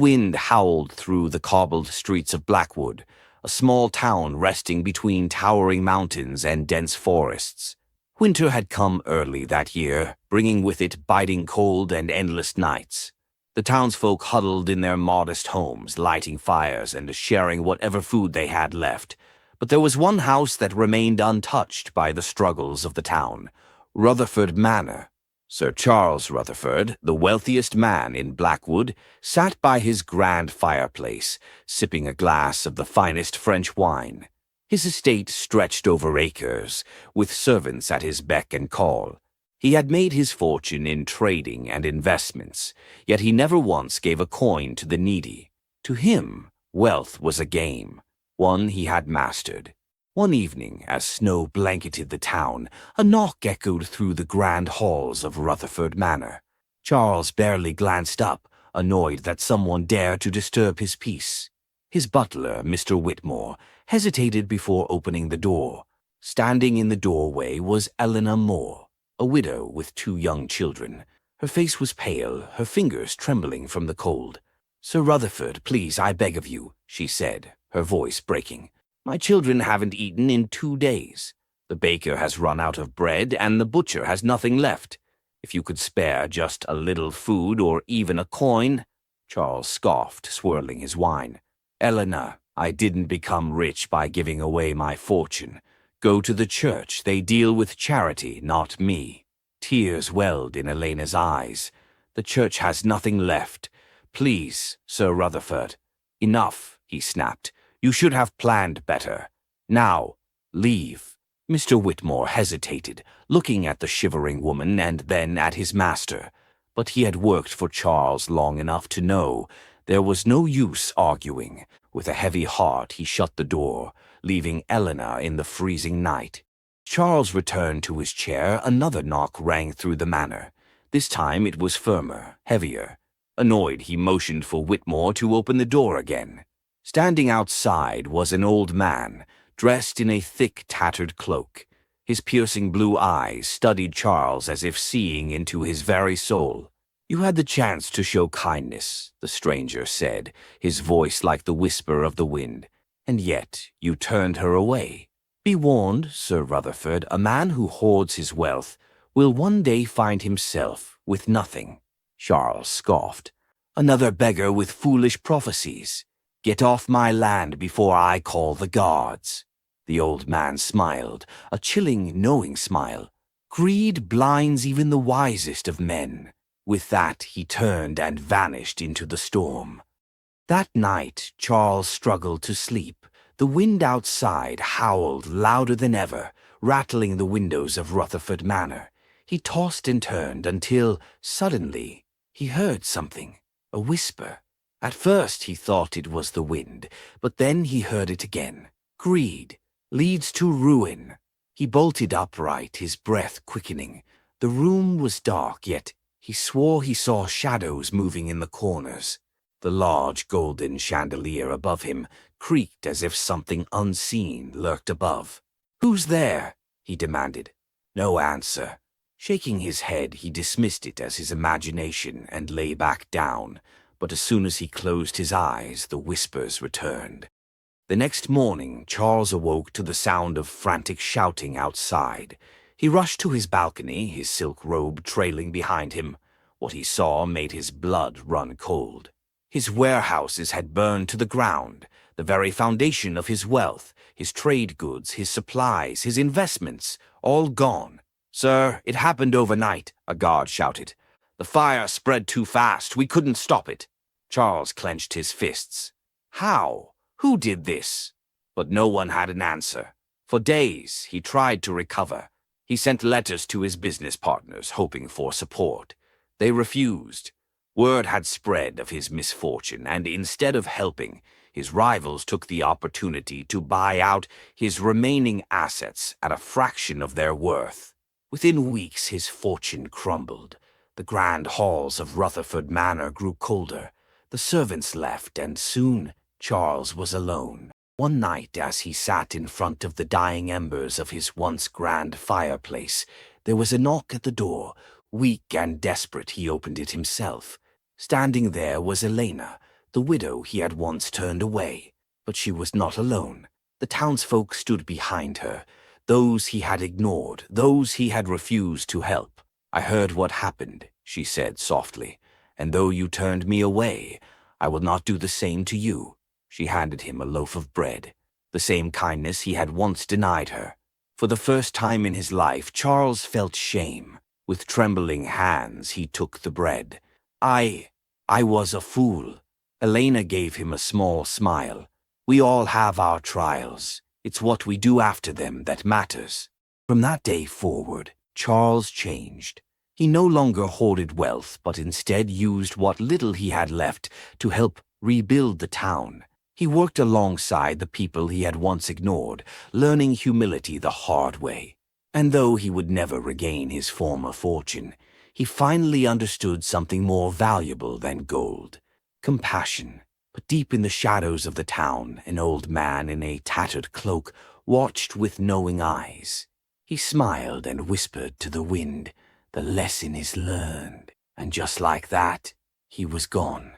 wind howled through the cobbled streets of Blackwood, a small town resting between towering mountains and dense forests. Winter had come early that year, bringing with it biting cold and endless nights. The townsfolk huddled in their modest homes, lighting fires and sharing whatever food they had left. But there was one house that remained untouched by the struggles of the town: Rutherford Manor. Sir Charles Rutherford, the wealthiest man in Blackwood, sat by his grand fireplace, sipping a glass of the finest French wine. His estate stretched over acres, with servants at his beck and call. He had made his fortune in trading and investments, yet he never once gave a coin to the needy. To him, wealth was a game, one he had mastered. One evening, as snow blanketed the town, a knock echoed through the grand halls of Rutherford Manor. Charles barely glanced up, annoyed that someone dared to disturb his peace. His butler, Mr. Whitmore, hesitated before opening the door. Standing in the doorway was Eleanor Moore, a widow with 2 young children. Her face was pale, her fingers trembling from the cold. "Sir Rutherford, please, I beg of you," she said, her voice breaking. "My children haven't eaten in 2 days. The baker has run out of bread, and the butcher has nothing left. If you could spare just a little food or even a coin—" Charles scoffed, swirling his wine. "Eleanor, I didn't become rich by giving away my fortune. Go to the church. They deal with charity, not me." Tears welled in Elena's eyes. "The church has nothing left. Please, Sir Rutherford." "Enough," he snapped. "You should have planned better. Now, leave." Mr. Whitmore hesitated, looking at the shivering woman and then at his master. But he had worked for Charles long enough to know there was no use arguing. With a heavy heart, he shut the door, leaving Eleanor in the freezing night. Charles returned to his chair. Another knock rang through the manor. This time it was firmer, heavier. Annoyed, he motioned for Whitmore to open the door again. Standing outside was an old man, dressed in a thick, tattered cloak. His piercing blue eyes studied Charles as if seeing into his very soul. "You had the chance to show kindness," the stranger said, his voice like the whisper of the wind, "and yet you turned her away. Be warned, Sir Rutherford, a man who hoards his wealth will one day find himself with nothing." Charles scoffed. "Another beggar with foolish prophecies. Get off my land before I call the guards." The old man smiled, a chilling, knowing smile. "Greed blinds even the wisest of men." With that, he turned and vanished into the storm. That night, Charles struggled to sleep. The wind outside howled louder than ever, rattling the windows of Rutherford Manor. He tossed and turned until, suddenly, he heard something, a whisper. At first he thought it was the wind, but then he heard it again. "Greed leads to ruin." He bolted upright, his breath quickening. The room was dark, yet he swore he saw shadows moving in the corners. The large golden chandelier above him creaked as if something unseen lurked above. "Who's there?" he demanded. No answer. Shaking his head, he dismissed it as his imagination and lay back down. But as soon as he closed his eyes, the whispers returned. The next morning, Charles awoke to the sound of frantic shouting outside. He rushed to his balcony, his silk robe trailing behind him. What he saw made his blood run cold. His warehouses had burned to the ground, the very foundation of his wealth, his trade goods, his supplies, his investments, all gone. "Sir, it happened overnight," a guard shouted. "The fire spread too fast. We couldn't stop it." Charles clenched his fists. How? Who did this? But no one had an answer. For days, he tried to recover. He sent letters to his business partners, hoping for support. They refused. Word had spread of his misfortune, and instead of helping, his rivals took the opportunity to buy out his remaining assets at a fraction of their worth. Within weeks, his fortune crumbled. The grand halls of Rutherford Manor grew colder. The servants left, and soon Charles was alone. One night, as he sat in front of the dying embers of his once grand fireplace, there was a knock at the door. Weak and desperate, he opened it himself. Standing there was Elena, the widow he had once turned away. But she was not alone. The townsfolk stood behind her, those he had ignored, those he had refused to help. "I heard what happened," she said softly, "and though you turned me away, I will not do the same to you." She handed him a loaf of bread, the same kindness he had once denied her. For the first time in his life, Charles felt shame. With trembling hands, he took the bread. I was a fool." Elena gave him a small smile. "We all have our trials. It's what we do after them that matters." From that day forward, Charles changed. He no longer hoarded wealth, but instead used what little he had left to help rebuild the town. He worked alongside the people he had once ignored, learning humility the hard way. And though he would never regain his former fortune, he finally understood something more valuable than gold: compassion. But deep in the shadows of the town, an old man in a tattered cloak watched with knowing eyes. He smiled and whispered to the wind, "The lesson is learned." And just like that, he was gone.